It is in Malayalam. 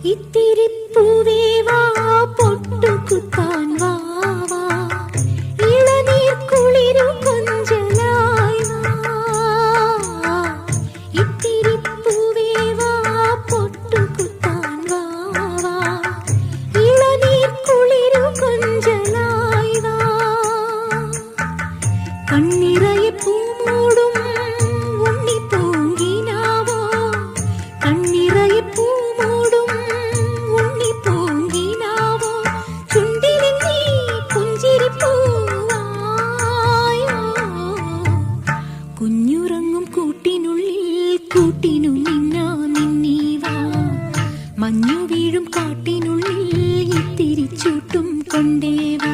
ഇത്തിരി പൂവേ വാ പൊട്ടുകുത്താൻ വാ വാ ഇളനീർ കുളിരു കൊഞ്ചലായി വാ ഇത്തിരി പൂവേ വാ പൊട്ടുകുത്താൻ വാ വാ ഇളനീർ കുളിരു കൊഞ്ചലായി വാ കണ്ണിറയെ പൂമൂടും ഉണ്ണി പൂങ്കിനാവോ കണ്ണിറയെ പൂമൂടും ഉണ്ണി പൂങ്കിനാവോ ചുണ്ടിലിൽ നീ പുഞ്ചിരിപ്പൂവായോ കുഞ്ഞുറങ്ങും കൂട്ടിനു മിന്നാ മിന്നീവാ മഞ്ഞു വീഴും കാട്ടിനുള്ളിൽ ഇത്തിരി ചൂട്ടും കൊണ്ടേവാ